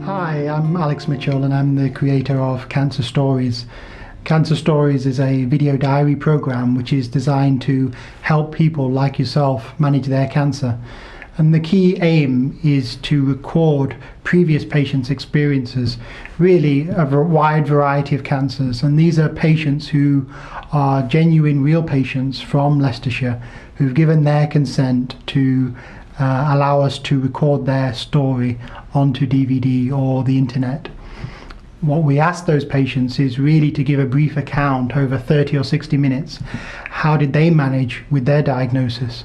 Hi, I'm Alex Mitchell and I'm the creator of Cancer Stories. Cancer Stories is a video diary program which is designed to help people like yourself manage their cancer. And the key aim is to record previous patients' experiences, really a wide variety of cancers. And these are patients who are genuine, real patients from Leicestershire who've given their consent to allow us to record their story onto DVD or the internet. What we ask those patients is really to give a brief account over 30 or 60 minutes. How did they manage with their diagnosis?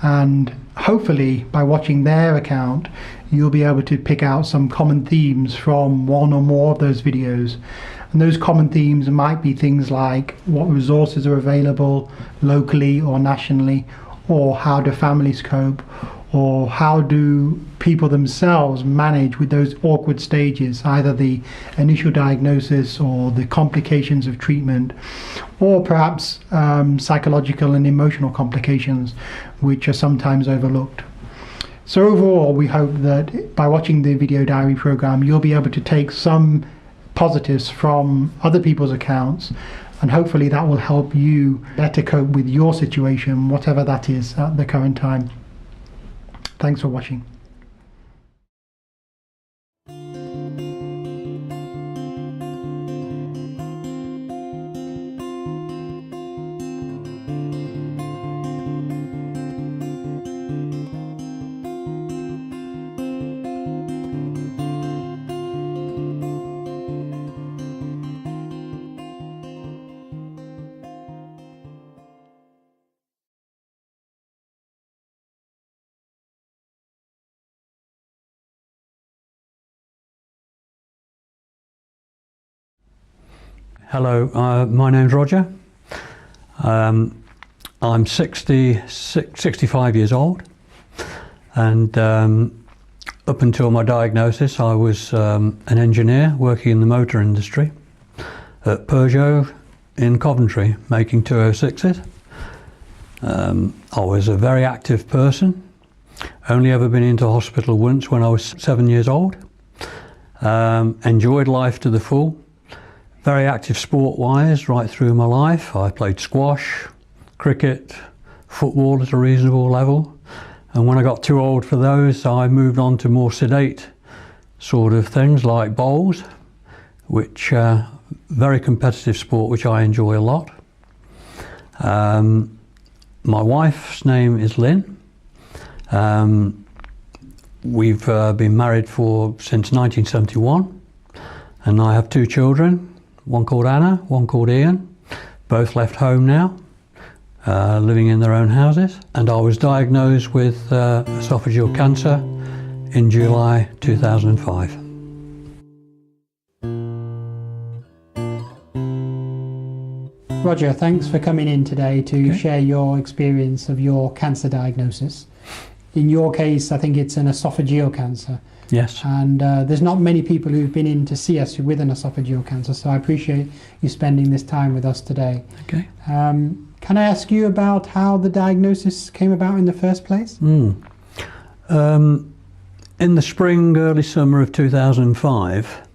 And hopefully by watching their account you'll be able to pick out some common themes from one or more of those videos. And those common themes might be things like what resources are available locally or nationally, or how do families cope, or how do people themselves manage with those awkward stages, either the initial diagnosis or the complications of treatment, or perhaps psychological and emotional complications which are sometimes overlooked. So overall, we hope that by watching the video diary program you'll be able to take some positives from other people's accounts, and hopefully that will help you better cope with your situation, whatever that is at the current time. Thanks for watching. Hello, my name's Roger. I'm 65 years old, and up until my diagnosis I was an engineer working in the motor industry at Peugeot in Coventry, making 206s. I was a very active person, only ever been into hospital once when I was 7 years old. Enjoyed life to the full. Very active sport-wise right through my life. I played squash, cricket, football at a reasonable level, and when I got too old for those I moved on to more sedate sort of things like bowls, which very competitive sport which I enjoy a lot. My wife's name is Lynn. We've been married since 1971, and I have two children. One called Anna, one called Ian, both left home now, living in their own houses. And I was diagnosed with esophageal cancer in July 2005. Roger, thanks for coming in today to share your experience of your cancer diagnosis. In your case, I think it's an esophageal cancer. Yes. And there's not many people who've been in to see us with an esophageal cancer, so I appreciate you spending this time with us today. Okay. Can I ask you about how the diagnosis came about in the first place? In the spring, early summer of 2005,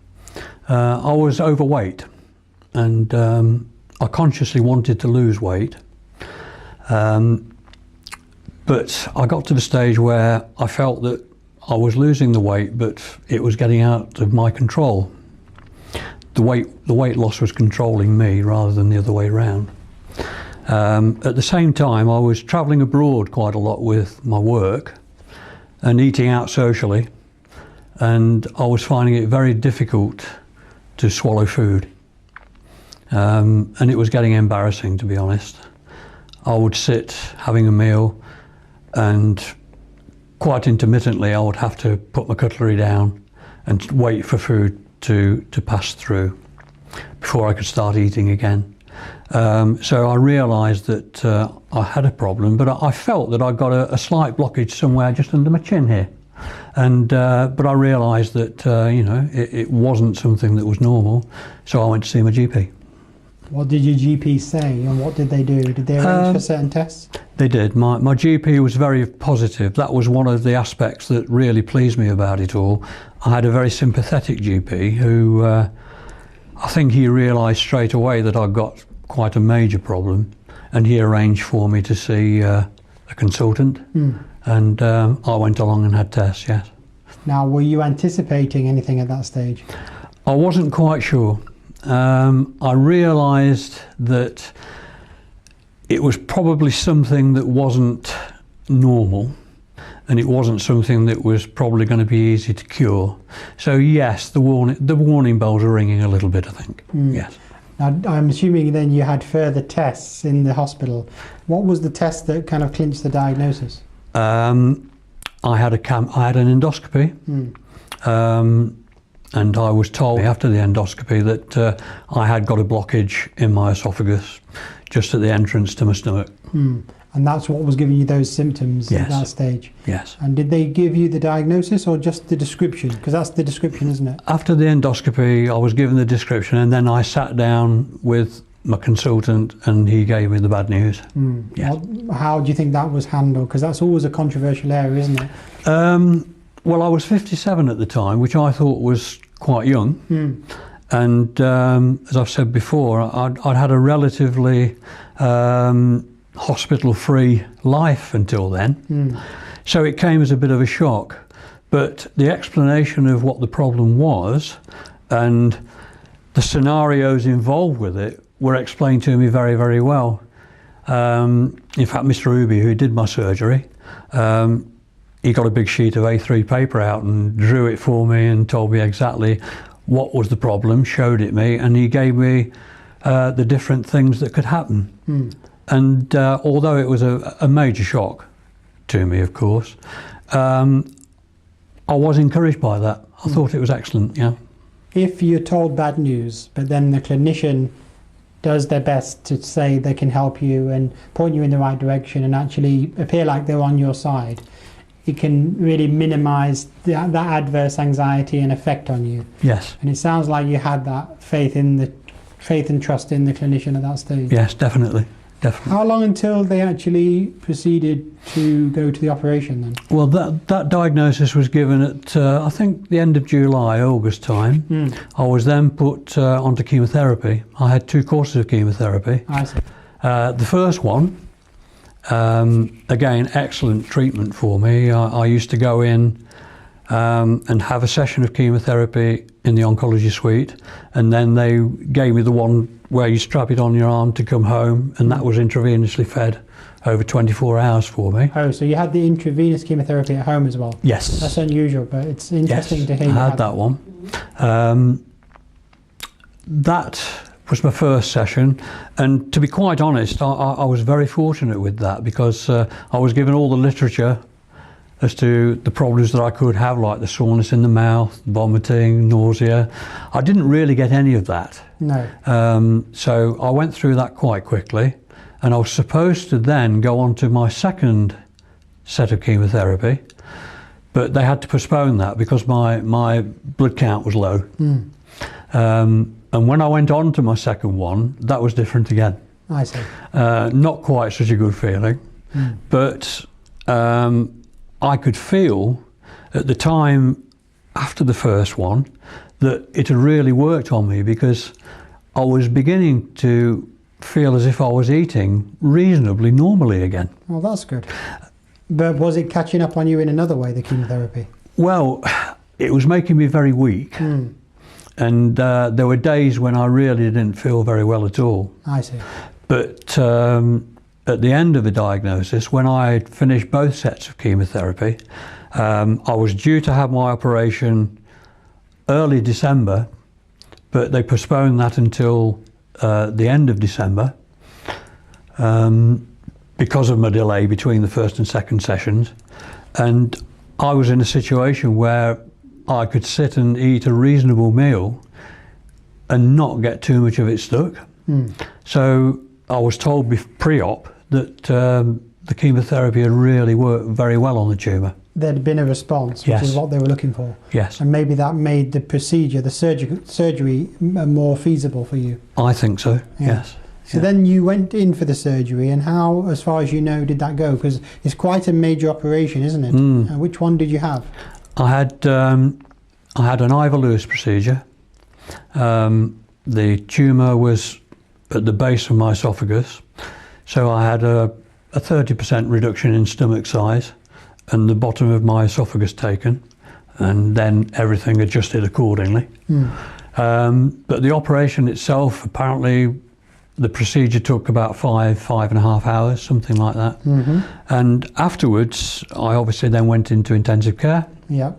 I was overweight, and I consciously wanted to lose weight. But I got to the stage where I felt that I was losing the weight, but it was getting out of my control. The weight loss was controlling me rather than the other way around. At the same time, I was travelling abroad quite a lot with my work and eating out socially, and I was finding it very difficult to swallow food. And it was getting embarrassing, to be honest. I would sit having a meal, and quite intermittently I would have to put my cutlery down and wait for food to pass through before I could start eating again. So I realised that I had a problem, but I felt that I got a slight blockage somewhere just under my chin here. And but I realised that it wasn't something that was normal, so I went to see my GP. What did your GP say, and what did they do? Did they arrange for certain tests? They did. My GP was very positive. That was one of the aspects that really pleased me about it all. I had a very sympathetic GP who I think he realised straight away that I'd got quite a major problem, and he arranged for me to see a consultant, and I went along and had tests, yes. Now, were you anticipating anything at that stage? I wasn't quite sure. I realised that it was probably something that wasn't normal, and it wasn't something that was probably going to be easy to cure. So yes, the warning bells are ringing a little bit, I think. Yes. Now, I'm assuming then you had further tests in the hospital. What was the test that kind of clinched the diagnosis? I had an endoscopy, and I was told after the endoscopy that I had got a blockage in my esophagus, just at the entrance to my stomach. And that's what was giving you those symptoms at that stage? Yes. And did they give you the diagnosis or just the description? Because that's the description, isn't it? After the endoscopy, I was given the description, and then I sat down with my consultant and he gave me the bad news. Yes. How do you think that was handled? Because that's always a controversial area, isn't it? Well, I was 57 at the time, which I thought was quite young. And as I've said before, I'd had a relatively hospital-free life until then. So it came as a bit of a shock. But the explanation of what the problem was and the scenarios involved with it were explained to me very, very well. In fact, Mr. Ruby, who did my surgery, he got a big sheet of A3 paper out and drew it for me and told me exactly what was the problem, showed it me, and he gave me the different things that could happen. And although it was a major shock to me, of course, I was encouraged by that. I thought it was excellent, yeah. If you're told bad news, but then the clinician does their best to say they can help you and point you in the right direction and actually appear like they're on your side, it can really minimise that adverse anxiety and effect on you. Yes. And it sounds like you had that faith and trust in the clinician at that stage. Yes, definitely. How long until they actually proceeded to go to the operation then? Well, that diagnosis was given at, I think, the end of July, August time. I was then put onto chemotherapy. I had 2 courses of chemotherapy. I see. The first one, again, excellent treatment for me. I used to go in and have a session of chemotherapy in the oncology suite, and then they gave me the one where you strap it on your arm to come home, and that was intravenously fed over 24 hours for me. Oh, so you had the intravenous chemotherapy at home as well? Yes. That's unusual, but it's interesting to hear. I had that one. That was my first session, and to be quite honest, I was very fortunate with that, because I was given all the literature as to the problems that I could have, like the soreness in the mouth, vomiting, nausea. I didn't really get any of that. No. So I went through that quite quickly, and I was supposed to then go on to my second set of chemotherapy, but they had to postpone that because my blood count was low. And when I went on to my second one, that was different again. I see. Not quite such a good feeling, but I could feel at the time after the first one that it had really worked on me, because I was beginning to feel as if I was eating reasonably normally again. Well, that's good. But was it catching up on you in another way, the chemotherapy? Well, it was making me very weak. And there were days when I really didn't feel very well at all. I see. But at the end of the diagnosis, when I had finished both sets of chemotherapy, I was due to have my operation early December, but they postponed that until the end of December because of my delay between the first and second sessions. And I was in a situation where I could sit and eat a reasonable meal and not get too much of it stuck. So I was told pre-op that the chemotherapy had really worked very well on the tumour. there'd been a response, which Yes. is what they were looking for. Yes, And maybe that made the procedure, the surgery more feasible for you. I think so. Yeah. Yes. So Yeah. then you went in for the surgery, and how, as far as you know, did that go? Because it's quite a major operation, isn't it? Which one did you have? I had an Ivor Lewis procedure. The tumour was at the base of my esophagus, so I had a 30% reduction in stomach size and the bottom of my esophagus taken, and then everything adjusted accordingly. But the operation itself, apparently the procedure took about 5.5 hours, something like that. And afterwards, I obviously then went into intensive care. Yeah.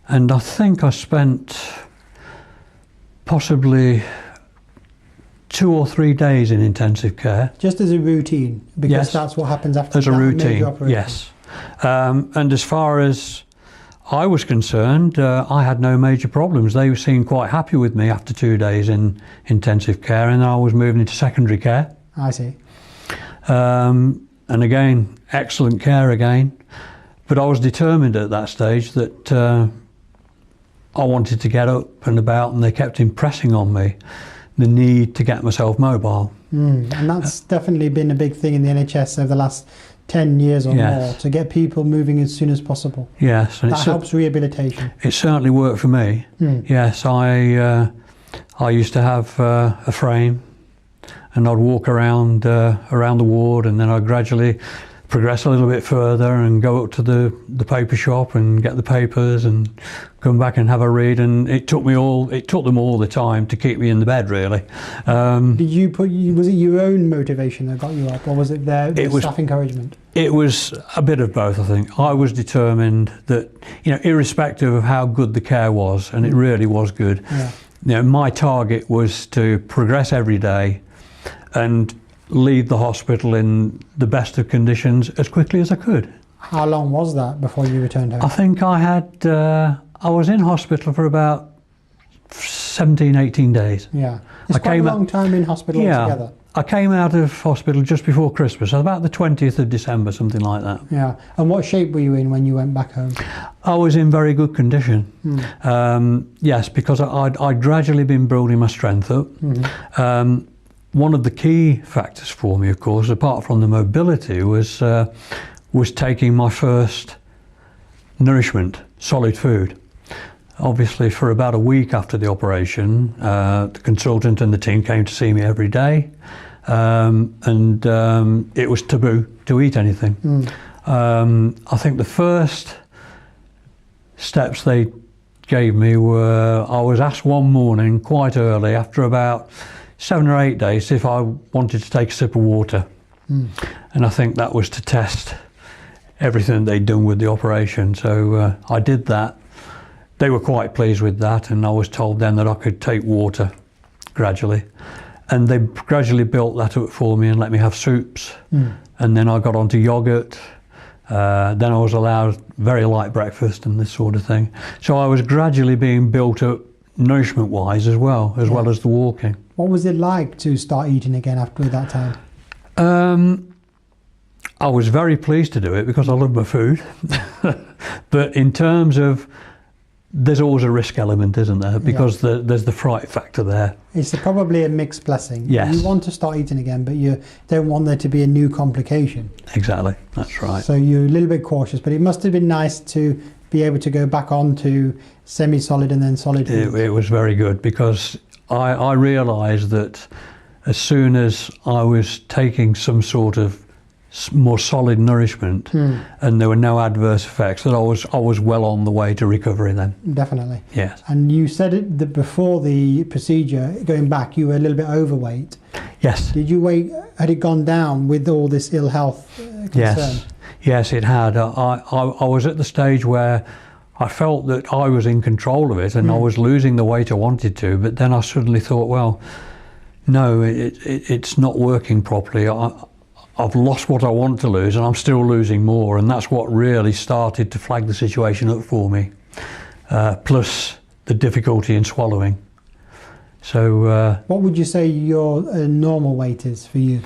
And I think I spent possibly 2 or 3 days in intensive care. Just as a routine, because Yes. that's what happens after As a that routine, major operation. yes. And as far as I was concerned, I had no major problems. They seemed quite happy with me after 2 days in intensive care, and I was moving into secondary care. I see. And again, excellent care again. But I was determined at that stage that I wanted to get up and about, and they kept impressing on me the need to get myself mobile. And that's definitely been a big thing in the NHS over the last 10 years or Yes. more, to get people moving as soon as possible. Yes, and That helps rehabilitation. it certainly worked for me. Yes, I used to have a frame, and I'd walk around the ward, and then I'd gradually progress a little bit further and go up to the paper shop and get the papers and come back and have a read. And it took them all the time to keep me in the bed, really. Did you was it your own motivation that got you up, or was it their staff encouragement? It was a bit of both, I think. I was determined that, irrespective of how good the care was, and it really was good, my target was to progress every day and leave the hospital in the best of conditions as quickly as I could. How long was that before you returned home? I think I was in hospital for about 17, 18 days. Yeah. It's quite a long time in hospital altogether. I came out of hospital just before Christmas, about the 20th of December, something like that. Yeah. And what shape were you in when you went back home? I was in very good condition. Yes, because I'd gradually been building my strength up. One of the key factors for me, of course, apart from the mobility, was taking my first nourishment, solid food. Obviously, for about a week after the operation, the consultant and the team came to see me every day, and it was taboo to eat anything. I think the first steps they gave me were, I was asked one morning quite early, after about 7 or 8 days, if I wanted to take a sip of water. And I think that was to test everything they'd done with the operation. So I did that. They were quite pleased with that, and I was told then that I could take water gradually. And they gradually built that up for me and let me have soups. And then I got onto yoghurt. Then I was allowed very light breakfast and this sort of thing. So I was gradually being built up nourishment-wise as well as the walking. What was it like to start eating again after that time? I was very pleased to do it because I love my food. But in terms of, there's always a risk element, isn't there? Because there's the fright factor there. It's probably a mixed blessing. Yes. You want to start eating again, but you don't want there to be a new complication. Exactly, that's right. So you're a little bit cautious, but it must have been nice to be able to go back on to semi-solid and then solid foods. It was very good, because I realised that as soon as I was taking some sort of more solid nourishment and there were no adverse effects, that I was well on the way to recovery then. Definitely. Yes. And you said it that before the procedure, going back, you were a little bit overweight. Yes. Did you had it gone down with all this ill health concern? Yes, it had. I was at the stage where I felt that I was in control of it and I was losing the weight I wanted to, but then I suddenly thought, well, no, it's not working properly. I've lost what I want to lose and I'm still losing more, and that's what really started to flag the situation up for me, plus the difficulty in swallowing. So what would you say your normal weight is for you?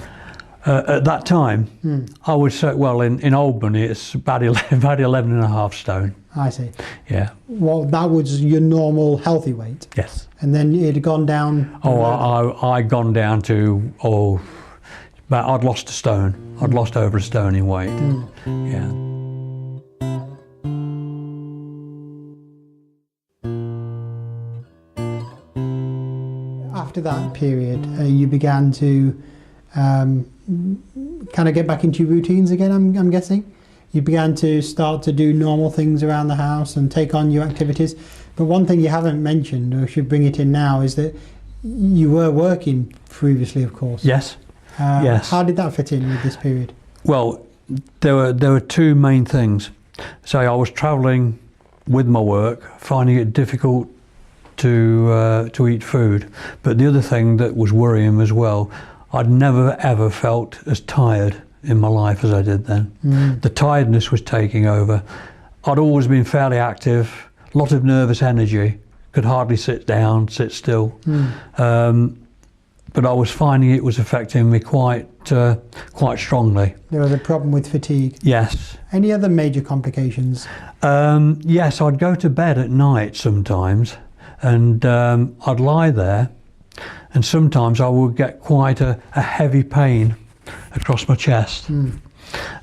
At that time, I would say, well, in Albany, it's about 11 and a half stone. I see. Yeah. Well, that was your normal healthy weight. Yes. And then it had gone down. I'd gone down to, but I'd lost a stone. I'd lost over a stone in weight. Yeah. After that period, you began to kind of get back into your routines again, I'm guessing? You began to start to do normal things around the house and take on new activities. But one thing you haven't mentioned, or should bring it in now, is that you were working previously, of course. Yes. Yes. How did that fit in with this period? Well, there were two main things. So I was travelling with my work, finding it difficult to eat food. But the other thing that was worrying as well, I'd never ever felt as tired in my life as I did then. The tiredness was taking over. I'd always been fairly active, a lot of nervous energy, could hardly sit down, sit still. But I was finding it was affecting me quite strongly. There was a problem with fatigue. Yes. Any other major complications? Yes, I'd go to bed at night sometimes, and I'd lie there, and sometimes I would get quite a heavy pain across my chest.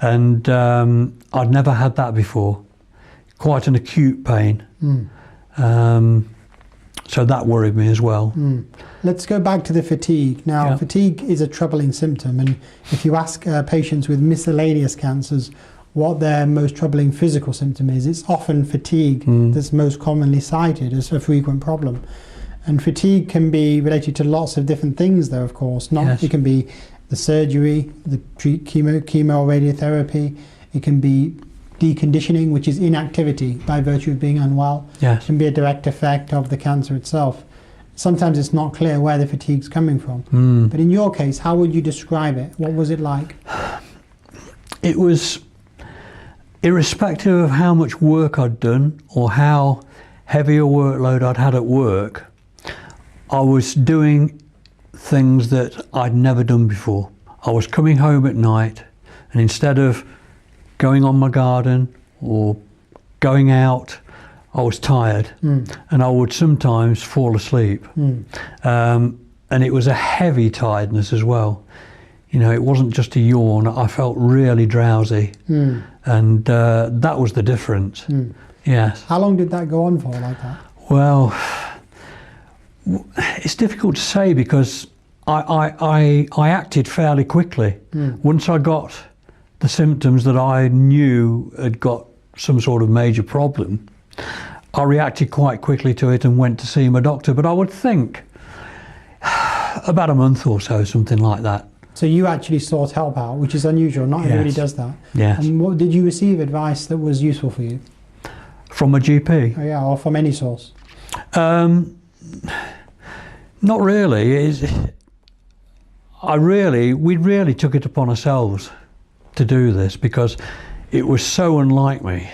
And I'd never had that before. Quite an acute pain. So that worried me as well. Let's go back to the fatigue. Now, fatigue is a troubling symptom, and if you ask patients with miscellaneous cancers what their most troubling physical symptom is, it's often fatigue that's most commonly cited as a frequent problem. And fatigue can be related to lots of different things, though, of course. It can be the surgery, the chemo radiotherapy. It can be deconditioning, which is inactivity by virtue of being unwell. Yes. It can be a direct effect of the cancer itself. Sometimes it's not clear where the fatigue's coming from. But in your case, how would you describe it? What was it like? It was, irrespective of how much work I'd done or how heavy a workload I'd had at work, I was doing things that I'd never done before. I was coming home at night, and instead of going on my garden or going out, I was tired, and I would sometimes fall asleep. And it was a heavy tiredness as well. You know, it wasn't just a yawn. I felt really drowsy, and that was the difference. Yes. How long did that go on for, like that? Well, it's difficult to say because I acted fairly quickly. Once I got the symptoms that I knew had got some sort of major problem, I reacted quite quickly to it and went to see my doctor. But I would think about a month or so, something like that. So you actually sought help out, which is unusual. Not everybody does that. Yes. And what, did you receive advice that was useful for you? From a GP? Oh, yeah, or from any source? Not really. We really took it upon ourselves to do this because it was so unlike me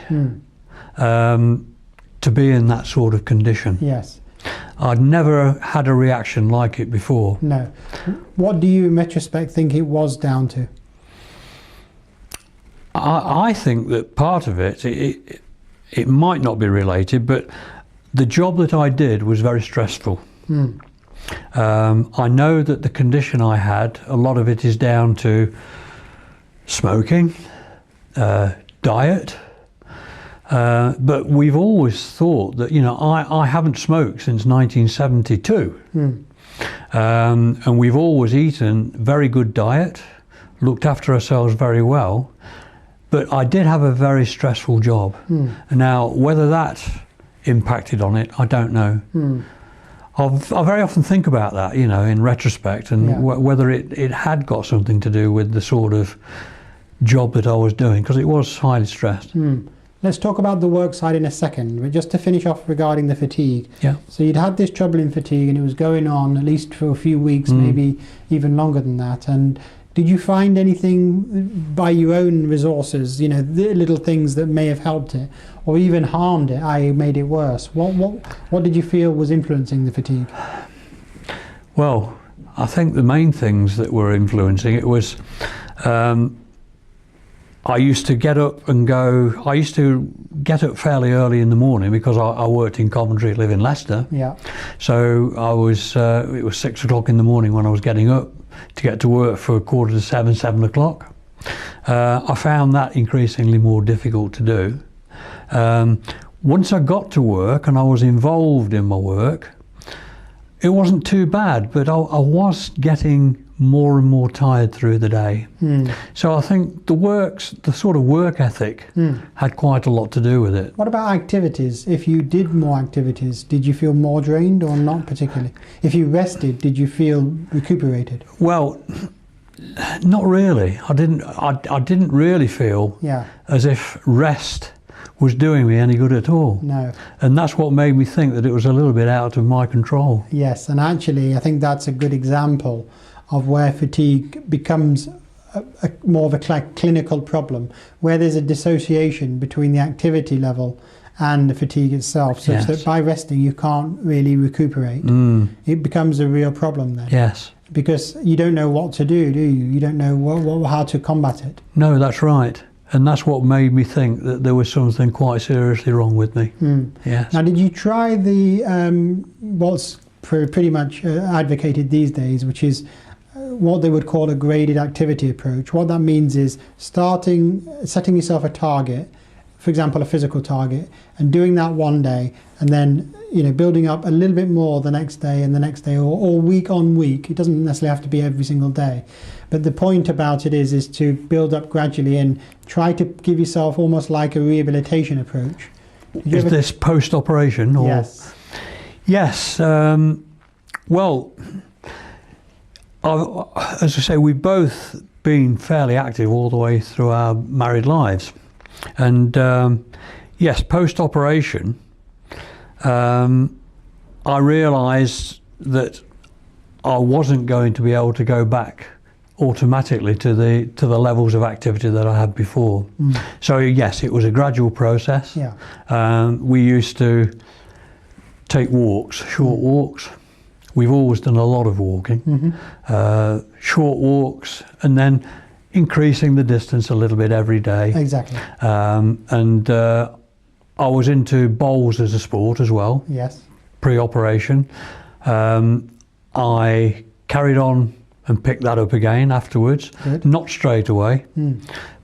to be in that sort of condition. Yes. I'd never had a reaction like it before. No. What do you, in retrospect, think it was down to? I think that part of it might not be related, but the job that I did was very stressful. I know that the condition I had, a lot of it is down to smoking, diet, but we've always thought that, you know, I haven't smoked since 1972, and we've always eaten very good diet, looked after ourselves very well, but I did have a very stressful job. Now, whether that impacted on it, I don't know. I very often think about that, you know, in retrospect, and whether it had got something to do with the sort of job that I was doing, because it was highly stressed. Let's talk about the work side in a second, but just to finish off regarding the fatigue. Yeah. So you'd had this trouble in fatigue, and it was going on at least for a few weeks, maybe even longer than that. And did you find anything by your own resources, you know, the little things that may have helped it, or even harmed it, i.e. made it worse? What did you feel was influencing the fatigue? Well, I think the main things that were influencing it was I used to get up fairly early in the morning because I worked in Coventry, live in Leicester. Yeah. So it was 6 o'clock in the morning when I was getting up to get to work for 6:45, 7 o'clock. I found that increasingly more difficult to do. Once I got to work and I was involved in my work, it wasn't too bad, but I was getting more and more tired through the day. So I think the sort of work ethic had quite a lot to do with it. What about activities? If you did more activities, did you feel more drained or not particularly? If you rested, did you feel recuperated? Well, not really. I didn't really feel as if rest was doing me any good at all. No. And that's what made me think that it was a little bit out of my control. Yes, and actually I think that's a good example of where fatigue becomes more of a clinical problem, where there's a dissociation between the activity level and the fatigue itself, such that by resting you can't really recuperate. It becomes a real problem then. Yes. Because you don't know what to do you? You don't know how to combat it. No, that's right. And that's what made me think that there was something quite seriously wrong with me. Yes. Now, did you try the what's pretty much advocated these days, which is what they would call a graded activity approach? What that means is setting yourself a target, for example, a physical target, and doing that one day, and then building up a little bit more the next day and the next day, or week on week. It doesn't necessarily have to be every single day. But the point about it is to build up gradually and try to give yourself almost like a rehabilitation approach. Is this post-operation? Or? Yes. Yes. Well, as I say, we've both been fairly active all the way through our married lives. And yes, post-operation, I realised that I wasn't going to be able to go back automatically to the levels of activity that I had before. So yes, it was a gradual process. We used to take walks, short walks. We've always done a lot of walking, short walks, and then increasing the distance a little bit every day. Exactly. And I was into bowls as a sport as well. Yes. Pre-operation. I carried on and picked that up again afterwards. Good. Not straight away,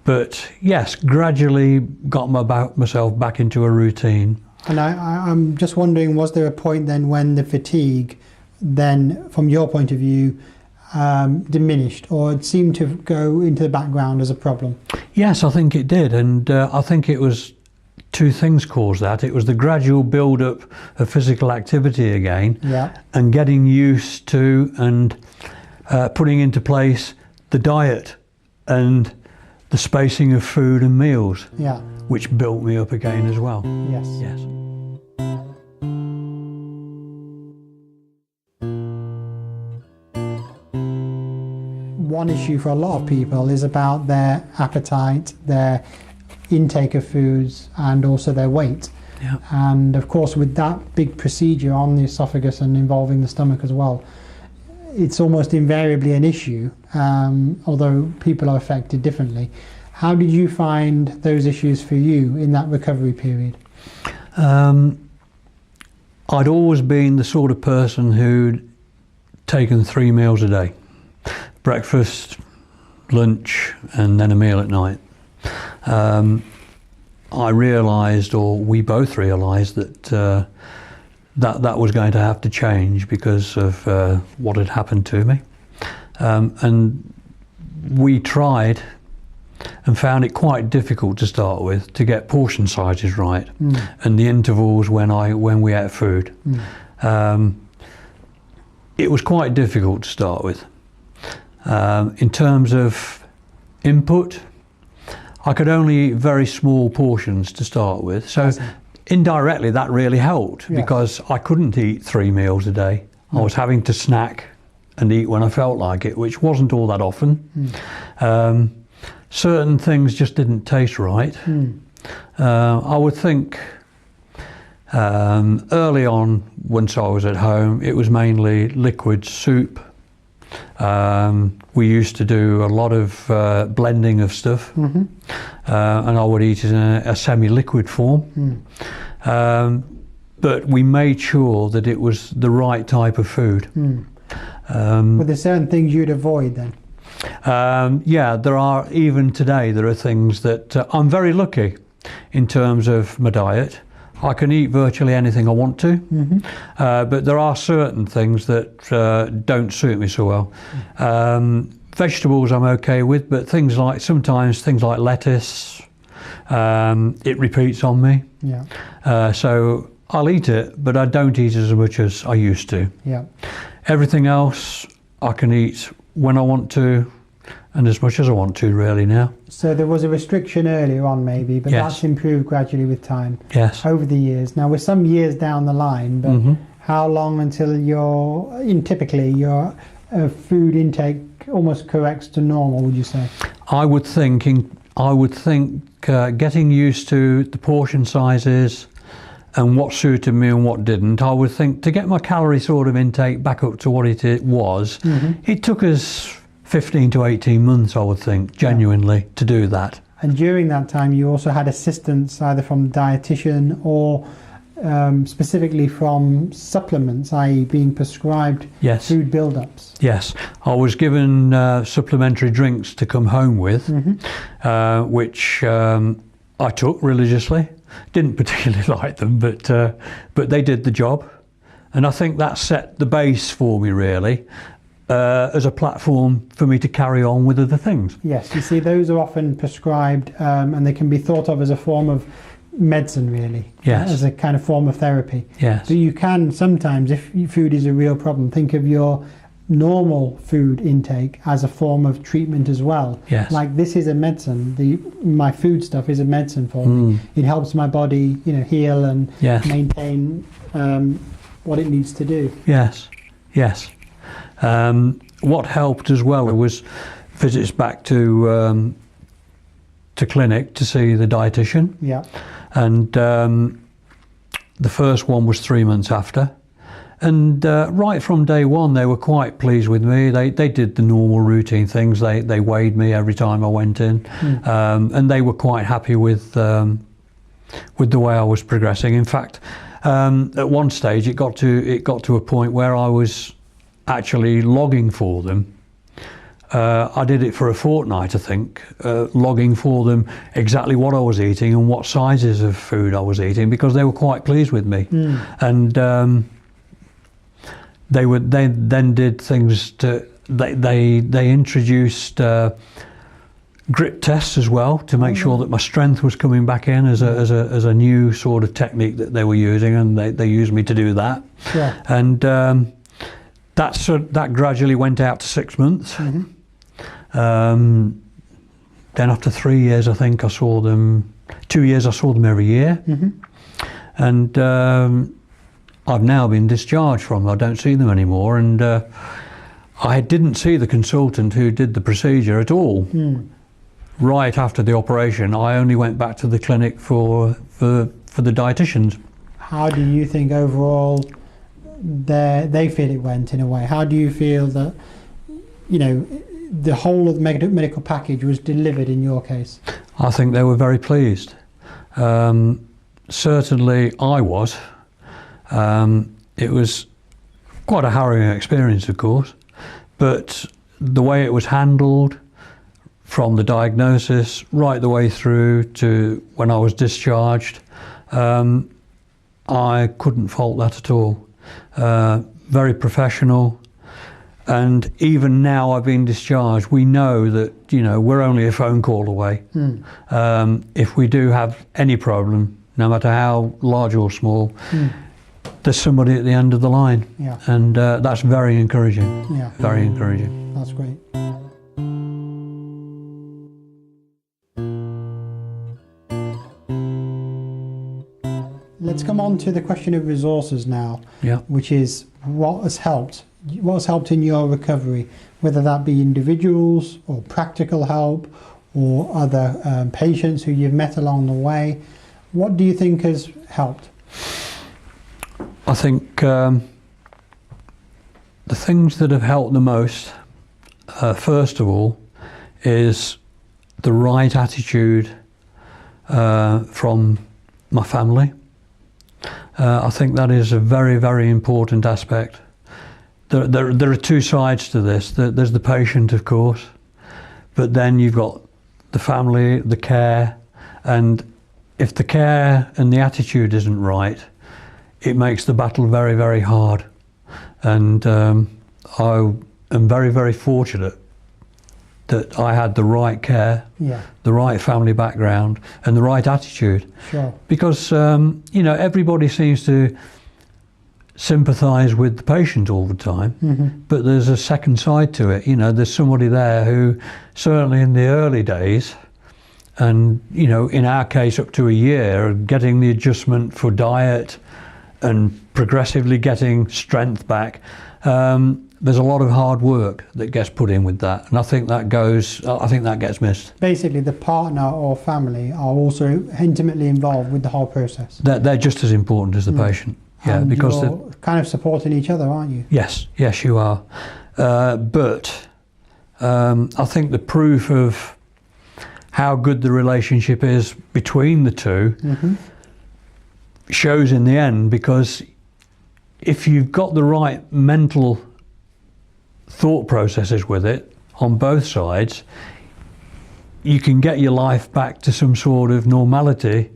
but yes, gradually got myself back into a routine. And I'm just wondering, was there a point then when the fatigue then, from your point of view, diminished, or it seemed to go into the background as a problem? Yes, I think it did, and I think it was two things caused that. It was the gradual build-up of physical activity again, and getting used to and putting into place the diet and the spacing of food and meals, which built me up again as well. Yes. Yes. One issue for a lot of people is about their appetite, their intake of foods, and also their weight. And of course, with that big procedure on the esophagus and involving the stomach as well, it's almost invariably an issue, although people are affected differently. How did you find those issues for you in that recovery period? I'd always been the sort of person who'd taken 3 meals a day. Breakfast, lunch, and then a meal at night. I realised, or we both realised, that that was going to have to change because of what had happened to me. And we tried and found it quite difficult to start with to get portion sizes right and the intervals when we ate food. It was quite difficult to start with. In terms of input, I could only eat very small portions to start with. So indirectly that really helped because I couldn't eat 3 meals a day. I was having to snack and eat when I felt like it, which wasn't all that often. Certain things just didn't taste right. I would think early on, once I was at home, it was mainly liquid soup, We used to do a lot of blending of stuff, and I would eat it in a semi-liquid form. But we made sure that it was the right type of food. Were there certain things you'd avoid then? Yeah, there are, even today, there are things that I'm very lucky in terms of my diet. I can eat virtually anything I want to, but there are certain things that don't suit me so well. Vegetables I'm okay with, but sometimes things like lettuce, it repeats on me. Yeah. So I'll eat it, but I don't eat as much as I used to. Yeah. Everything else I can eat when I want to, and as much as I want to, really, now. So there was a restriction earlier on maybe, but that's improved gradually with time. Yes. Over the years. Now we're some years down the line, but how long until typically your food intake almost corrects to normal, would you say? I would think getting used to the portion sizes and what suited me and what didn't, I would think to get my calorie sort of intake back up to what it was, it took us 15 to 18 months, I would think, genuinely, to do that. And during that time you also had assistance either from the dietitian or specifically from supplements, i.e. being prescribed food build-ups. Yes, I was given supplementary drinks to come home with, which I took religiously. Didn't particularly like them, but they did the job. And I think that set the base for me, really, as a platform for me to carry on with other things. Yes, you see, those are often prescribed and they can be thought of as a form of medicine, really. Yes. As a kind of form of therapy. Yes. But you can sometimes, if food is a real problem, think of your normal food intake as a form of treatment as well. Yes. Like, this is a medicine. My food stuff is a medicine for me. It helps my body, heal and maintain what it needs to do. Yes. Yes. What helped as well was visits back to clinic to see the dietitian. Yeah. And the first one was 3 months after. And right from day one, they were quite pleased with me. They did the normal routine things. They weighed me every time I went in, and they were quite happy with the way I was progressing. In fact, at one stage, it got to a point where I was actually logging for them. I did it for a fortnight, I think, logging for them exactly what I was eating and what sizes of food I was eating, because they were quite pleased with me. And they then did things they introduced grip tests as well to make sure that my strength was coming back in as a new sort of technique that they were using, and they used me to do that. Yeah. And that gradually went out to 6 months. Then after 3 years, I think I saw them. 2 years, I saw them every year. And I've now been discharged from them. I don't see them anymore, and I didn't see the consultant who did the procedure at all. Right after the operation, I only went back to the clinic for the dietitians. How do you think overall they feel it went, in a way? How do you feel that the whole of the medical package was delivered in your case? I think they were very pleased. Certainly I was. It was quite a harrowing experience, of course, but the way it was handled, from the diagnosis right the way through to when I was discharged, I couldn't fault that at all. Very professional. And even now I've been discharged, we know that, we're only a phone call away. If we do have any problem, no matter how large or small, there's somebody at the end of the line. Yeah. And that's very encouraging. Yeah. Very encouraging. That's great. Let's come on to the question of resources now, which is what has helped in your recovery, whether that be individuals or practical help or other patients who you've met along the way. What do you think has helped? I think the things that have helped the most first of all, is the right attitude from my family. I think that is a very, very important aspect. There are two sides to this. There's the patient, of course, but then you've got the family, the care, and if the care and the attitude isn't right, it makes the battle very, very hard. And I am very, very fortunate that I had the right care, the right family background, and the right attitude. Sure. Because, you know, everybody seems to sympathise with the patient all the time, but there's a second side to it. You know, there's somebody there who, certainly in the early days, and, you know, in our case up to a year, getting the adjustment for diet and progressively getting strength back, there's a lot of hard work that gets put in with that, and I think that gets missed. Basically, the partner or family are also intimately involved with the whole process. They're just as important as the patient. Yeah, and because you're kind of supporting each other, aren't you? Yes, you are. But I think the proof of how good the relationship is between the two shows in the end, because if you've got the right mental thought processes with it on both sides, you can get your life back to some sort of normality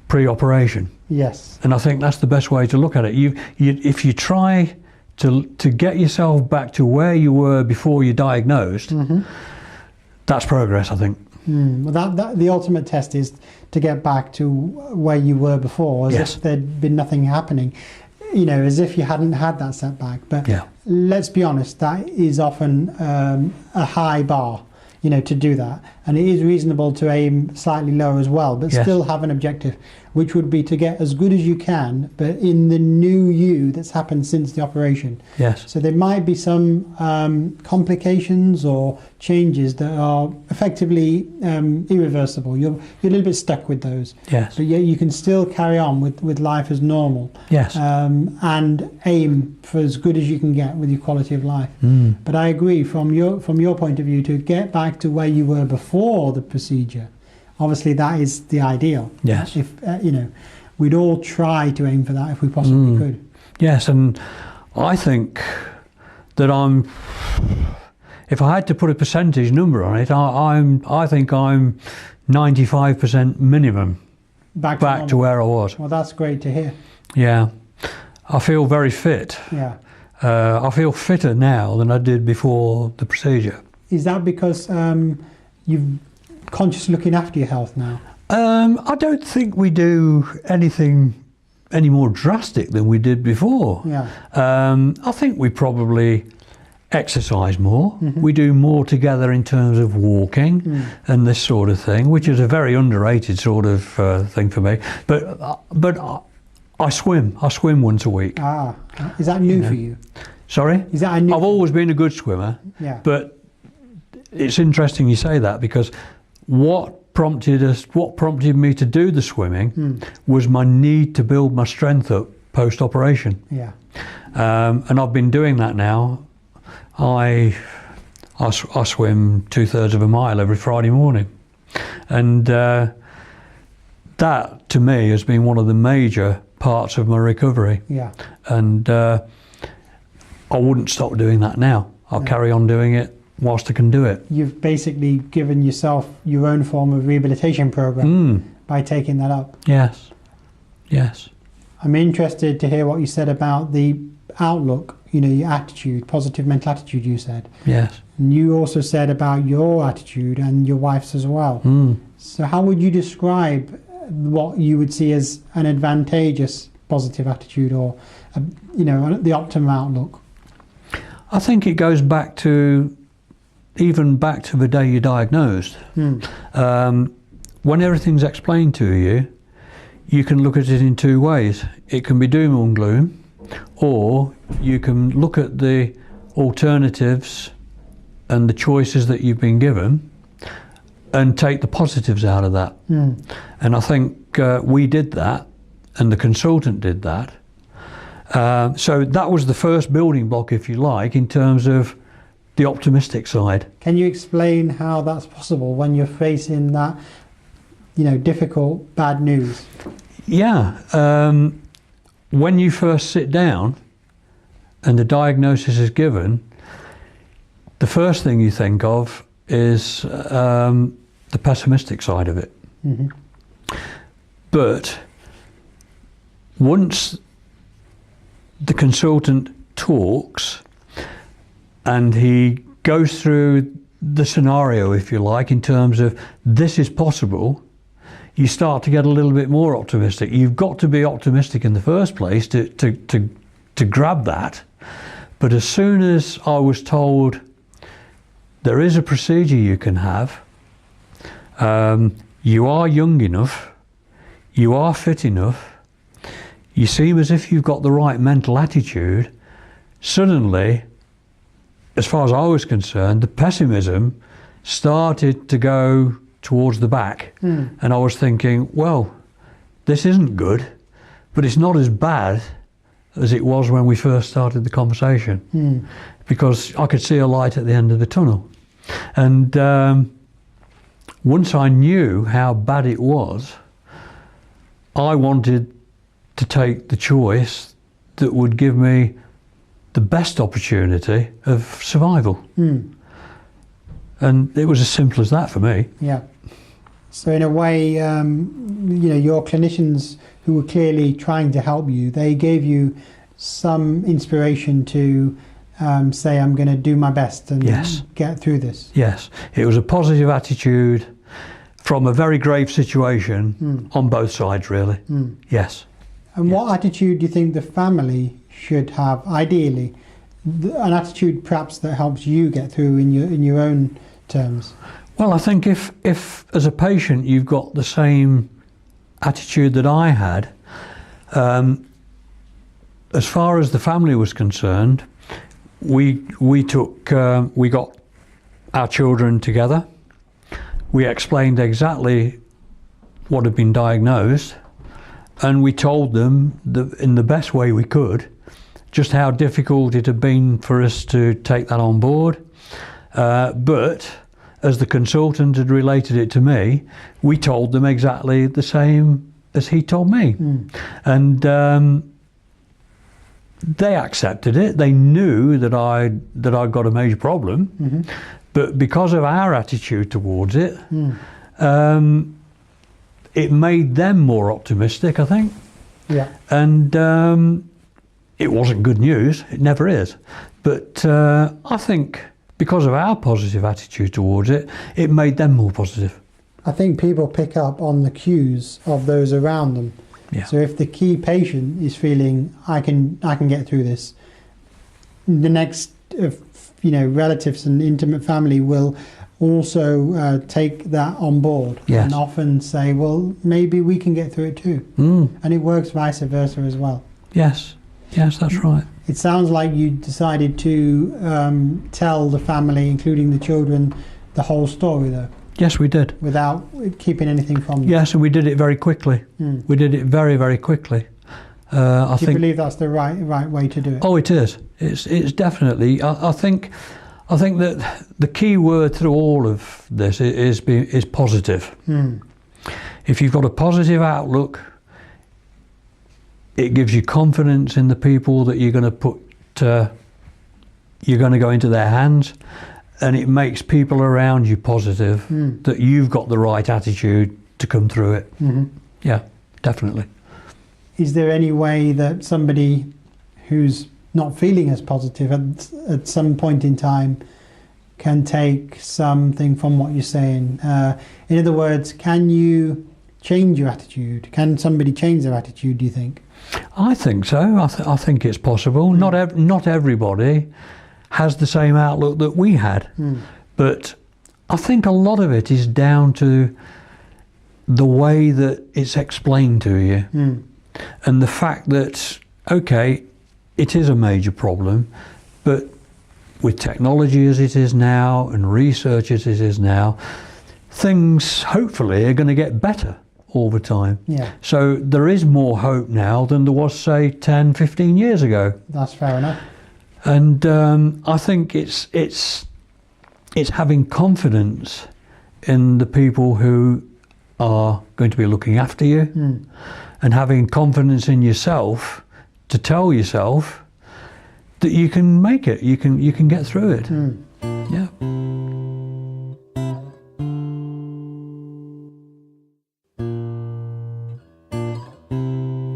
pre-operation. Yes. And I think that's the best way to look at it. If you try to get yourself back to where you were before you're diagnosed, that's progress, I think. Well, that the ultimate test is to get back to where you were before, as if there'd been nothing happening. You know, as if you hadn't had that setback. But let's be honest, that is often a high bar, you know, to do that. And it is reasonable to aim slightly lower as well, but still have an objective, which would be to get as good as you can, but in the new you that's happened since the operation. Yes. So there might be some complications or changes that are effectively irreversible. You're a little bit stuck with those. Yes. But yet you can still carry on with life as normal. Yes. And aim for as good as you can get with your quality of life. But I agree, from your point of view, to get back to where you were before the procedure, obviously that is the ideal. Yes. If you know, we'd all try to aim for that if we possibly could. Yes, and I think that if I had to put a percentage number on it, I think I'm 95% minimum back to where I was. Well, that's great to hear. Yeah, I feel very fit. Yeah. I feel fitter now than I did before the procedure. Is that because you've consciously looking after your health now? I don't think we do anything any more drastic than we did before. Yeah. I think we probably exercise more. We do more together in terms of walking and this sort of thing, which is a very underrated sort of thing for me. But I swim. I swim once a week. Is that new for you? Sorry? Is that a new? I've always been a good swimmer. Yeah. But it's interesting you say that, because what prompted me to do the swimming was my need to build my strength up post-operation. Yeah. And I've been doing that now. I swim 2/3 of a mile every Friday morning, and that to me has been one of the major parts of my recovery. Yeah. And I wouldn't stop doing that now. I'll carry on doing it whilst I can do it. You've basically given yourself your own form of rehabilitation program by taking that up. Yes. Yes. I'm interested to hear what you said about the outlook, you know, your attitude, positive mental attitude, you said. Yes. And you also said about your attitude and your wife's as well. So how would you describe what you would see as an advantageous positive attitude, or, you know, the optimum outlook? I think it goes back to the day you're diagnosed. When everything's explained to you, you can look at it in two ways. It can be doom and gloom, or you can look at the alternatives and the choices that you've been given and take the positives out of that. And I think we did that, and the consultant did that. So that was the first building block, if you like, in terms of the optimistic side. Can you explain how that's possible when you're facing that, difficult, bad news? Yeah. When you first sit down and the diagnosis is given, the first thing you think of is the pessimistic side of it. Mm-hmm. But once the consultant talks and he goes through the scenario, if you like, in terms of this is possible, you start to get a little bit more optimistic. You've got to be optimistic in the first place to grab that. But as soon as I was told there is a procedure you can have, you are young enough, you are fit enough, you seem as if you've got the right mental attitude, suddenly, as far as I was concerned, the pessimism started to go towards the back. And I was thinking, well, this isn't good, but it's not as bad as it was when we first started the conversation, because I could see a light at the end of the tunnel. And once I knew how bad it was, I wanted to take the choice that would give me the best opportunity of survival. And it was as simple as that for me. Yeah. So in a way, your clinicians who were clearly trying to help you, they gave you some inspiration to say, I'm going to do my best and get through this. Yes. It was a positive attitude from a very grave situation on both sides, really. Yes. And what attitude do you think the family should have, ideally? An attitude perhaps that helps you get through in your own terms? Well, I think if as a patient you've got the same attitude that I had, as far as the family was concerned, we got our children together. We explained exactly what had been diagnosed, and we told them in the best way we could just how difficult it had been for us to take that on board. But as the consultant had related it to me, we told them exactly the same as he told me. And they accepted it. They knew that I'd got a major problem, but because of our attitude towards it, it made them more optimistic, I think. Yeah. And it wasn't good news. It never is. But I think because of our positive attitude towards it, it made them more positive. I think people pick up on the cues of those around them. Yeah. So if the key patient is feeling, I can get through this, the next relatives and intimate family will also take that on board. Yes. And often say, well, maybe we can get through it too. And it works vice versa as well. Yes, that's right. It sounds like you decided to tell the family, including the children, the whole story, though. Yes, we did. Without keeping anything from them. Yes, and we did it very quickly. We did it very, very quickly. Do you believe that's the right way to do it? Oh, it is. It's definitely. I think that the key word through all of this is positive. If you've got a positive outlook, it gives you confidence in the people that you're going to go into their hands, and it makes people around you positive that you've got the right attitude to come through it. Yeah, definitely. Is there any way that somebody who's not feeling as positive at some point in time can take something from what you're saying? In other words, can you change your attitude? Can somebody change their attitude, do you think? I think so. I think it's possible. Not everybody has the same outlook that we had, but I think a lot of it is down to the way that it's explained to you, and the fact that, okay, it is a major problem, but with technology as it is now and research as it is now, things hopefully are going to get better all the time. Yeah. So there is more hope now than there was, say, 10, 15 years ago. That's fair enough. And I think it's having confidence in the people who are going to be looking after you, and having confidence in yourself to tell yourself that you can make it, you can get through it. Yeah.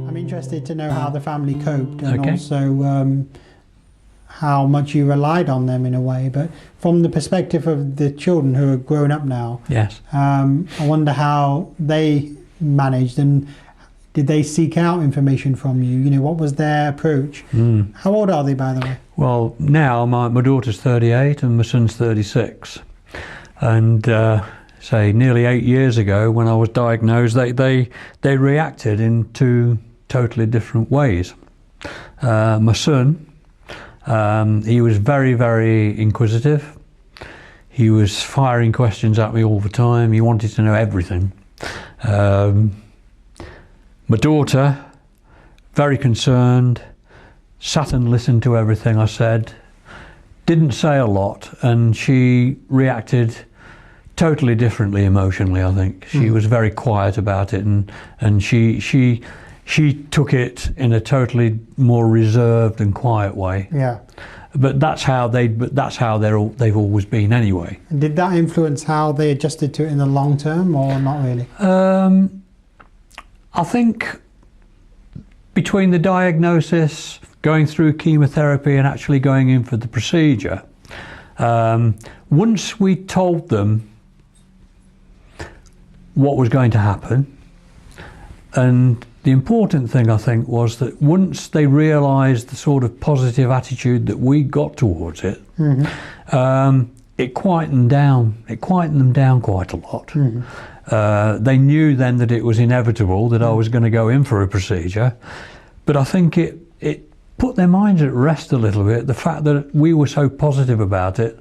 I'm interested to know how the family coped, and also how much you relied on them in a way. But from the perspective of the children who are grown up now, yes, I wonder how they managed, and did they seek out information from you? You know, what was their approach? How old are they, by the way? Well, now my daughter's 38 and my son's 36, and say nearly 8 years ago when I was diagnosed, they reacted in two totally different ways. My son, he was very, very inquisitive. He was firing questions at me all the time. He wanted to know everything. My daughter, very concerned, sat and listened to everything I said, didn't say a lot, and she reacted totally differently emotionally, I think. She was very quiet about it, and she took it in a totally more reserved and quiet way. Yeah. But that's how they've always been anyway. And did that influence how they adjusted to it in the long term, or not really? I think between the diagnosis, going through chemotherapy and actually going in for the procedure, once we told them what was going to happen, and the important thing I think was that once they realised the sort of positive attitude that we got towards it, it quietened them down quite a lot. They knew then that it was inevitable that I was going to go in for a procedure, but I think it put their minds at rest a little bit, the fact that we were so positive about it,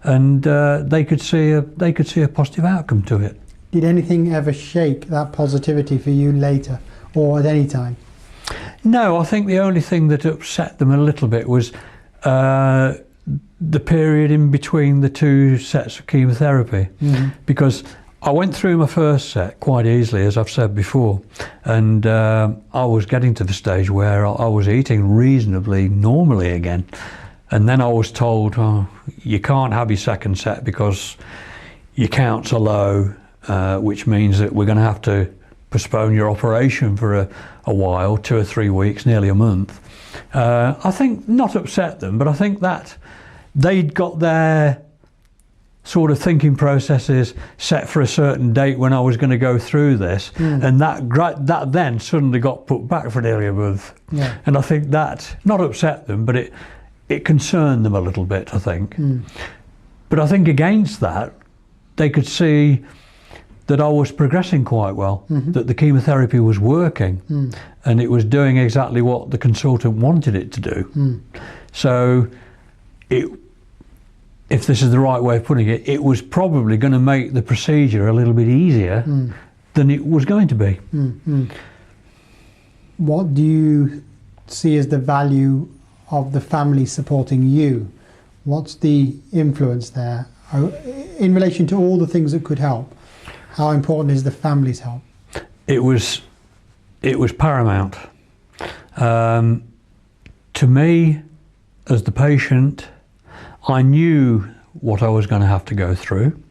and they could see a positive outcome to it. Did anything ever shake that positivity for you later, or at any time? No, I think the only thing that upset them a little bit was the period in between the two sets of chemotherapy, because I went through my first set quite easily, as I've said before, and I was getting to the stage where I was eating reasonably normally again, and then I was told, oh, you can't have your second set because your counts are low, which means that we're going to have to postpone your operation for a while, 2 or 3 weeks, nearly a month. I think not upset them, but I think that they'd got their sort of thinking processes set for a certain date when I was going to go through this, and that then suddenly got put back for nearly a month. Yeah. And I think that not upset them, but it concerned them a little bit, I think. But I think against that, they could see that I was progressing quite well, that the chemotherapy was working, and it was doing exactly what the consultant wanted it to do. So if this is the right way of putting it, it was probably going to make the procedure a little bit easier than it was going to be. What do you see as the value of the family supporting you? What's the influence there in relation to all the things that could help? How important is the family's help? It was paramount. To me, as the patient, I knew what I was going to have to go through,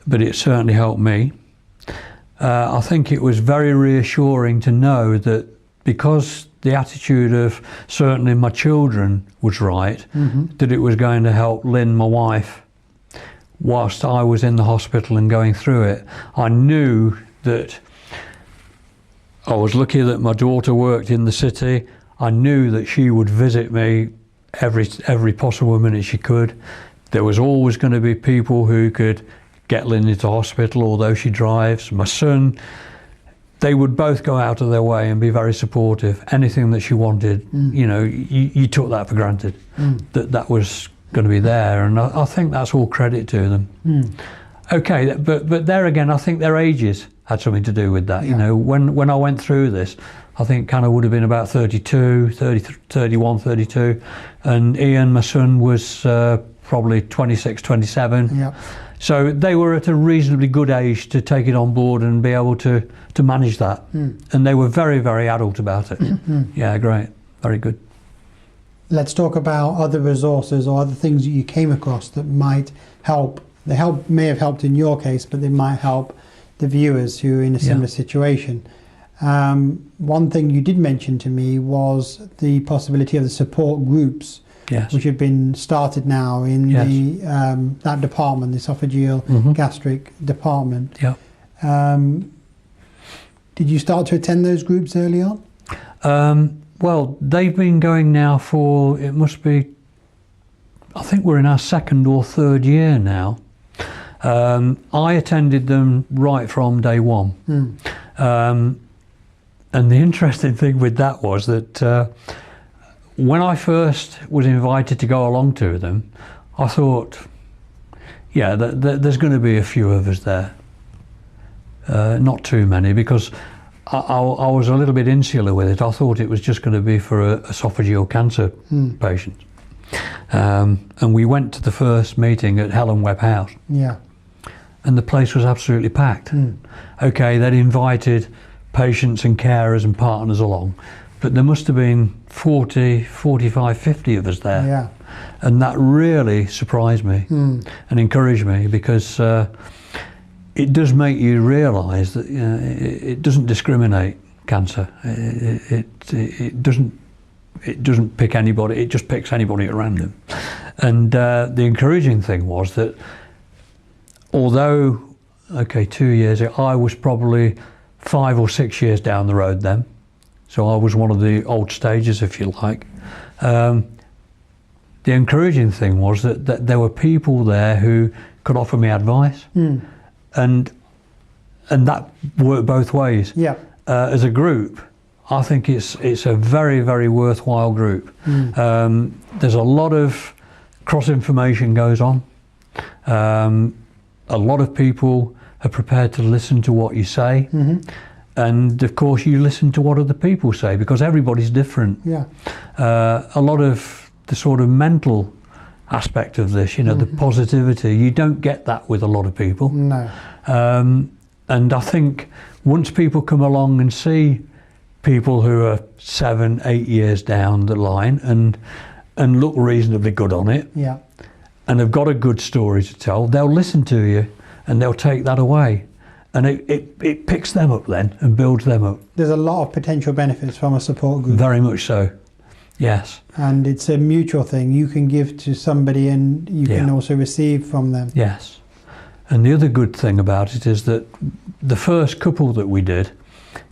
but it certainly helped me. I think it was very reassuring to know that because the attitude of certainly my children was right, that it was going to help Lynn, my wife, whilst I was in the hospital and going through it. I knew that I was lucky that my daughter worked in the city. I knew that she would visit me every possible minute she could. There was always going to be people who could get Lynn into hospital, although she drives. My son, they would both go out of their way and be very supportive. Anything that she wanted, you know, you took that for granted, that was going to be there, and I think that's all credit to them. Okay, but there again, I think their ages had something to do with that. Yeah. You know, when I went through this, I think kind of would have been about 32, 30, 31, 32, and Ian, my son, was probably 26, 27. Yeah. So they were at a reasonably good age to take it on board and be able to manage that. And they were very, very adult about it. Yeah, great. Very good. Let's talk about other resources or other things that you came across that might help. May have helped in your case, but they might help the viewers who are in a similar situation. One thing you did mention to me was the possibility of the support groups, Yes. which have been started now in the that department, the esophageal gastric department. Yeah. Did you start to attend those groups early on? Well, they've been going now for, it must be, I think we're in our second or third year now. I attended them right from day one. And the interesting thing with that was that when I first was invited to go along to them, I thought, yeah, there's going to be a few of us there. Not too many, because I was a little bit insular with it. I thought it was just going to be for esophageal cancer patients. And we went to the first meeting at Helen Webb House. Yeah. And the place was absolutely packed. Okay, they'd invited patients and carers and partners along, but there must have been 40, 45, 50 of us there. Yeah. And that really surprised me and encouraged me, because it does make you realise that it doesn't discriminate, cancer. It doesn't pick anybody, it just picks anybody at random. And the encouraging thing was that although, okay, 2 years ago, I was probably 5 or 6 years down the road then, so I was one of the old stagers, if you like. The encouraging thing was that there were people there who could offer me advice, and that worked both ways. Yeah. As a group, I think it's a very, very worthwhile group. There's a lot of cross-information goes on. A lot of people are prepared to listen to what you say, and of course you listen to what other people say, because everybody's different. Yeah. A lot of the sort of mental aspect of this, you know, the positivity, you don't get that with a lot of people. No. And I think once people come along and see people who are 7, 8 years down the line and look reasonably good on it, Yeah. and have got a good story to tell, they'll listen to you and they'll take that away. And it picks them up then and builds them up. There's a lot of potential benefits from a support group. Very much so, yes. And it's a mutual thing. You can give to somebody and you can also receive from them. Yes. And the other good thing about it is that the first couple that we did,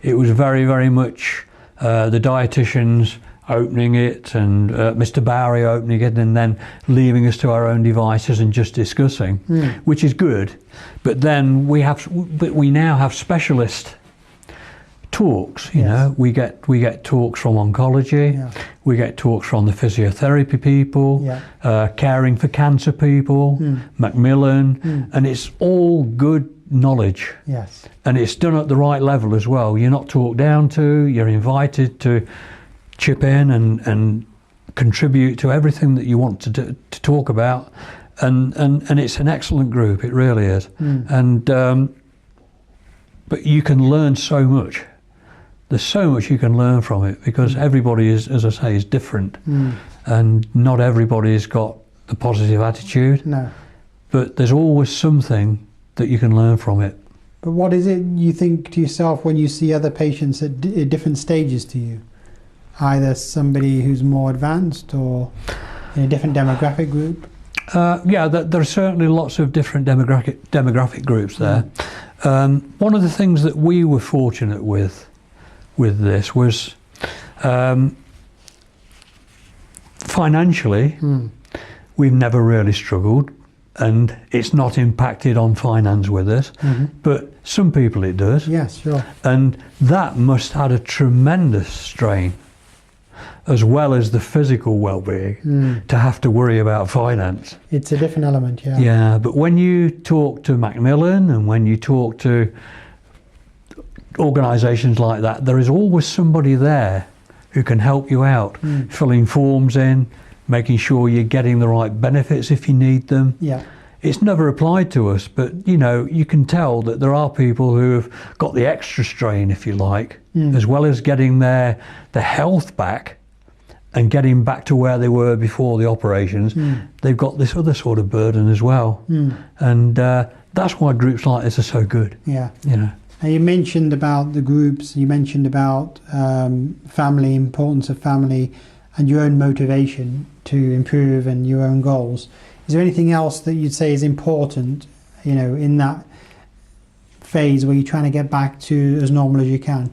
it was very, very much the dietitians opening it and Mr. Bowery opening it and then leaving us to our own devices and just discussing, which is good. But then we now have specialist talks. You know, we get talks from oncology, we get talks from the physiotherapy people, caring for cancer people, Macmillan, and it's all good knowledge. Yes. And it's done at the right level as well. You're not talked down to, you're invited to chip in and contribute to everything that you want to talk about, and it's an excellent group, it really is. And but you can learn so much. There's so much you can learn from it, because everybody is, as I say, is different, and not everybody's got the positive attitude. No. But there's always something that you can learn from it. But what is it you think to yourself when you see other patients at different stages to you? Either somebody who's more advanced or in a different demographic group? Yeah, there are certainly lots of different demographic groups there. One of the things that we were fortunate with this was financially, we've never really struggled, and it's not impacted on finance with us, but some people it does. Yes, sure. And that must add a tremendous strain, as well as the physical well-being, to have to worry about finance. It's a different element, yeah. Yeah, but when you talk to Macmillan and when you talk to organisations like that, there is always somebody there who can help you out, filling forms in, making sure you're getting the right benefits if you need them. Yeah. It's never applied to us, but you know, you can tell that there are people who have got the extra strain, if you like, as well as getting their health back and getting back to where they were before the operations. They've got this other sort of burden as well, and that's why groups like this are so good. Yeah. You know. And you mentioned about the groups. You mentioned about family, importance of family, and your own motivation to improve and your own goals. Is there anything else that you'd say is important, you know, in that phase where you're trying to get back to as normal as you can?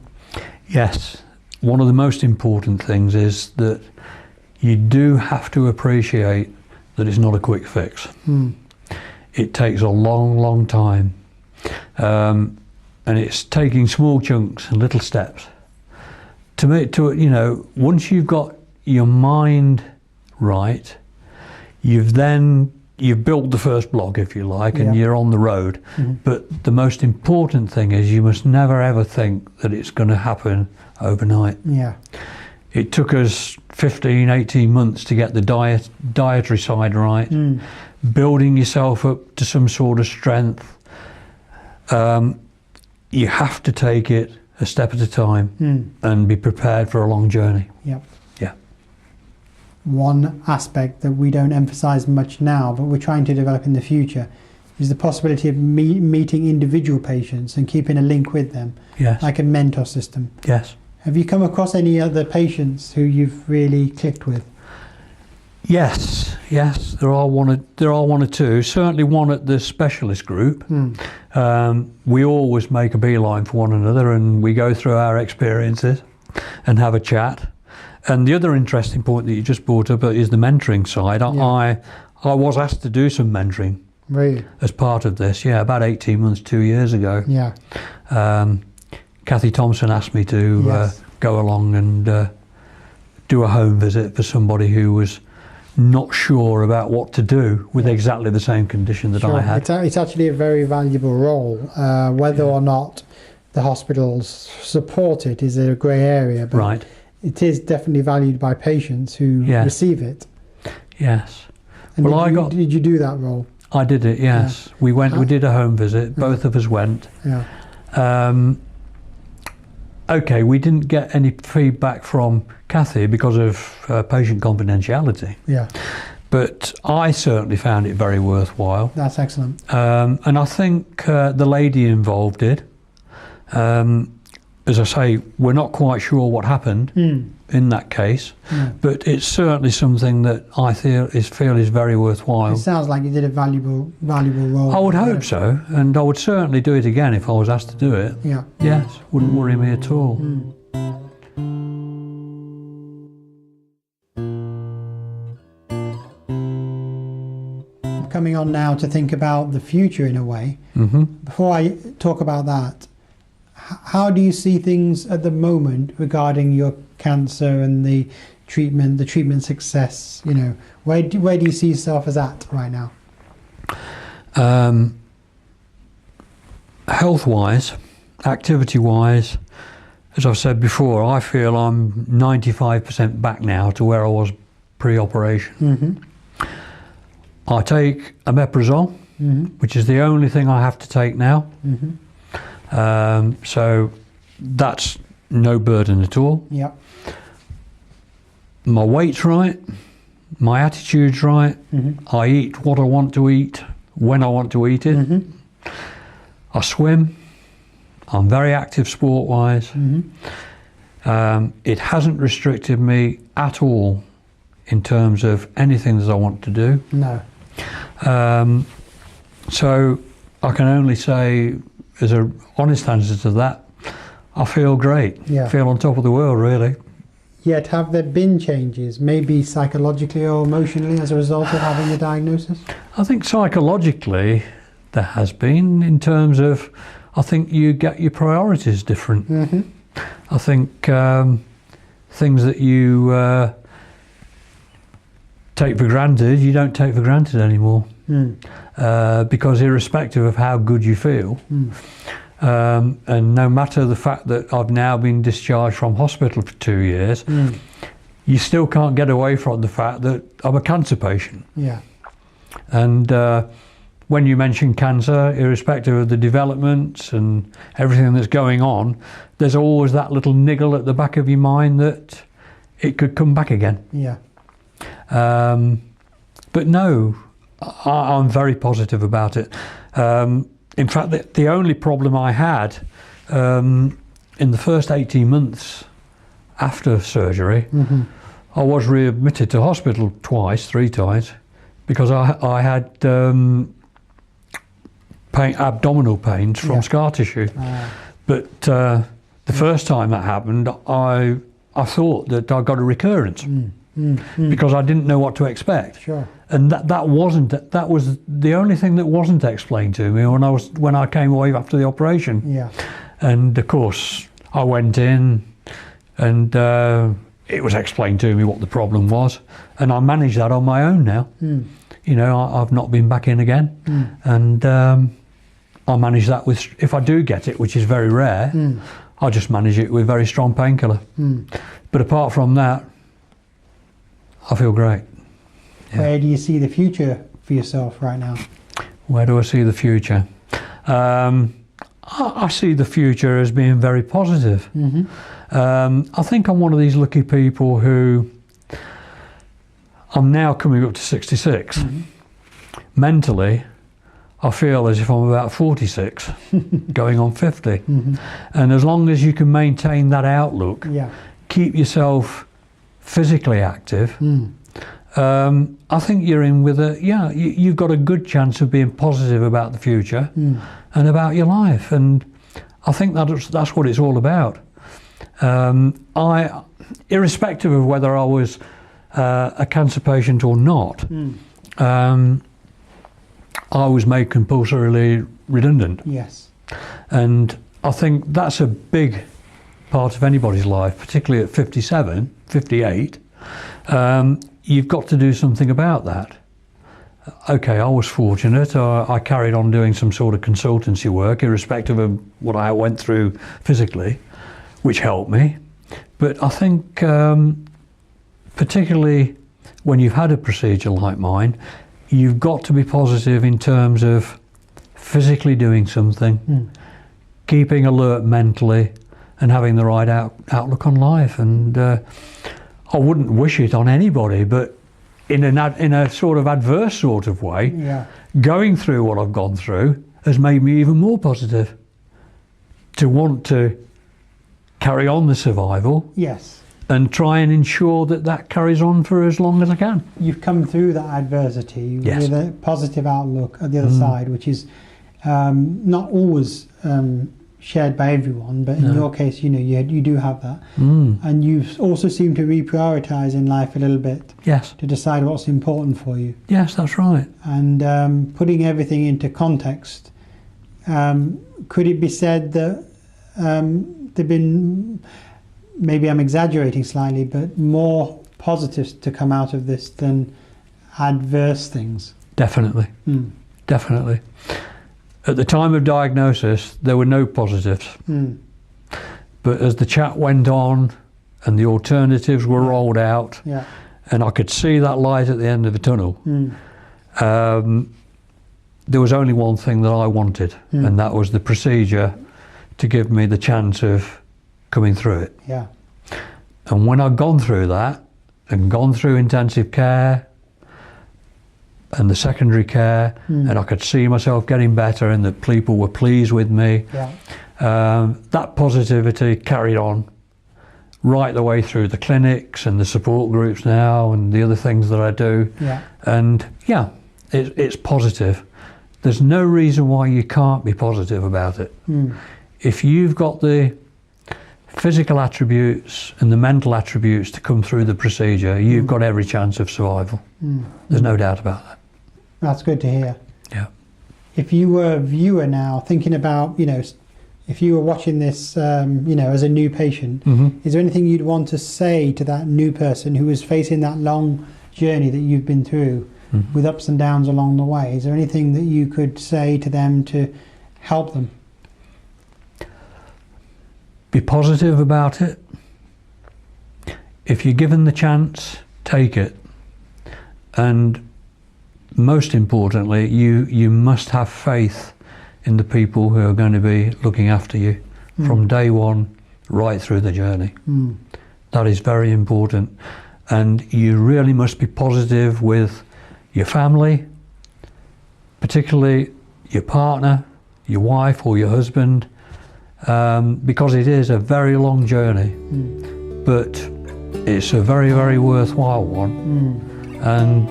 Yes. One of the most important things is that you do have to appreciate that it's not a quick fix. It takes a long, long time. And it's taking small chunks and little steps. You know, once you've got your mind right, you've built the first block, if you like, and you're on the road. But the most important thing is you must never ever think that it's going to happen overnight. Yeah. It took us 15, 18 months to get the dietary side right, building yourself up to some sort of strength. You have to take it a step at a time and be prepared for a long journey. Yep. Yeah. One aspect that we don't emphasize much now, but we're trying to develop in the future, is the possibility of meeting individual patients and keeping a link with them, like a mentor system. Yes. Have you come across any other patients who you've really clicked with? Yes, there are one or two. Certainly one at the specialist group. We always make a beeline for one another, and we go through our experiences and have a chat. And the other interesting point that you just brought up is the mentoring side. I was asked to do some mentoring as part of this. Yeah, about 18 months, 2 years ago. Yeah. Kathy Thompson asked me to go along and do a home visit for somebody who was not sure about what to do with exactly the same condition that I had. It's actually a very valuable role. Whether or not the hospitals support it is a grey area, but it is definitely valued by patients who receive it. Yes. And did you do that role? I did it, yes. We did a home visit, both of us went. Okay, we didn't get any feedback from Kathy because of patient confidentiality. Yeah. But I certainly found it very worthwhile. That's excellent. And I think the lady involved did. As I say, we're not quite sure what happened in that case, but it's certainly something that I feel is very worthwhile. It sounds like you did a valuable role. I would hope so, and I would certainly do it again if I was asked to do it. Yeah. Yes, wouldn't worry me at all. Coming on now to think about the future in a way. Before I talk about that, how do you see things at the moment regarding your cancer and the treatment success? You know, where do you see yourself as at right now? Health-wise, activity-wise, as I've said before, I feel I'm 95% back now to where I was pre-operation. I take omeprazole, which is the only thing I have to take now. So that's no burden at all. Yep. My weight's right, my attitude's right. I eat what I want to eat when I want to eat it. I swim. I'm very active sport-wise. It hasn't restricted me at all in terms of anything that I want to do. No. So I can only say, as an honest answer to that, I feel great. I feel on top of the world, really. Yet have there been changes, maybe psychologically or emotionally, as a result of having the diagnosis? I think psychologically there has been, in terms of, I think you get your priorities different. I think things that you take for granted, you don't take for granted anymore. Because irrespective of how good you feel, And no matter the fact that I've now been discharged from hospital for 2 years, you still can't get away from the fact that I'm a cancer patient. Yeah. And when you mention cancer, irrespective of the developments and everything that's going on, there's always that little niggle at the back of your mind that it could come back again. Yeah. But no, I'm very positive about it. In fact, the only problem I had in the first 18 months after surgery, I was readmitted to hospital three times, because I had abdominal pains from scar tissue. But the first time that happened, I thought that I got a recurrence because I didn't know what to expect. Sure. And that was the only thing that wasn't explained to me when I came away after the operation. Yeah. And of course, I went in, and it was explained to me what the problem was, and I manage that on my own now. You know, I've not been back in again, and I manage that with, if I do get it, which is very rare, I just manage it with very strong painkiller. But apart from that, I feel great. Yeah. Where do you see the future for yourself right now? Where do I see the future? I see the future as being very positive. I think I'm one of these lucky people who, I'm now coming up to 66. Mentally, I feel as if I'm about 46, going on 50. And as long as you can maintain that outlook, keep yourself physically active, I think you're in with you've got a good chance of being positive about the future and about your life. And I think that's what it's all about. Irrespective of whether I was a cancer patient or not, I was made compulsorily redundant. Yes. And I think that's a big part of anybody's life, particularly at 57, 58. You've got to do something about that. Okay, I was fortunate. I carried on doing some sort of consultancy work, irrespective of what I went through physically, which helped me. But I think particularly when you've had a procedure like mine, you've got to be positive in terms of physically doing something, keeping alert mentally, and having the right outlook on life. And I wouldn't wish it on anybody, but in a sort of adverse sort of way, going through what I've gone through has made me even more positive to want to carry on the survival. Yes. And try and ensure that carries on for as long as I can. You've come through that adversity with a positive outlook at the other side, which is not always shared by everyone, but in your case, you know, you do have that. And you've also seemed to reprioritize in life a little bit. Yes. To decide what's important for you. Yes, that's right. And putting everything into context, could it be said that there've been, maybe I'm exaggerating slightly, but more positives to come out of this than adverse things? Definitely. Definitely. At the time of diagnosis, there were no positives. But as the chat went on and the alternatives were rolled out, and I could see that light at the end of the tunnel, there was only one thing that I wanted, and that was the procedure to give me the chance of coming through it. And when I'd gone through that, and gone through intensive care and the secondary care, and I could see myself getting better and that people were pleased with me, that positivity carried on right the way through the clinics and the support groups now and the other things that I do. And it's positive. There's no reason why you can't be positive about it. If you've got the physical attributes and the mental attributes to come through the procedure, you've got every chance of survival. There's no doubt about that. That's good to hear. Yeah. If you were a viewer now, thinking about, you know, if you were watching this, you know, as a new patient, is there anything you'd want to say to that new person who is facing that long journey that you've been through with ups and downs along the way? Is there anything that you could say to them to help them? be positive about it. If you're given the chance, take it. And most importantly, you must have faith in the people who are going to be looking after you from day one right through the journey. That is very important. And you really must be positive with your family, particularly your partner, your wife or your husband, because it is a very long journey, but it's a very, very worthwhile one. And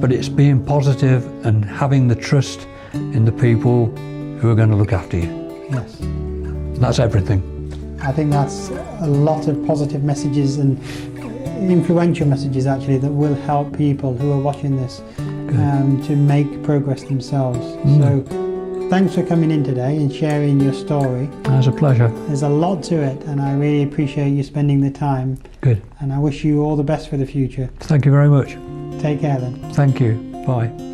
but it's being positive and having the trust in the people who are going to look after you. Yes. That's everything. I think that's a lot of positive messages and influential messages actually that will help people who are watching this to make progress themselves. So thanks for coming in today and sharing your story. It was a pleasure. There's a lot to it and I really appreciate you spending the time. Good. And I wish you all the best for the future. Thank you very much. Take care then. Thank you. Bye.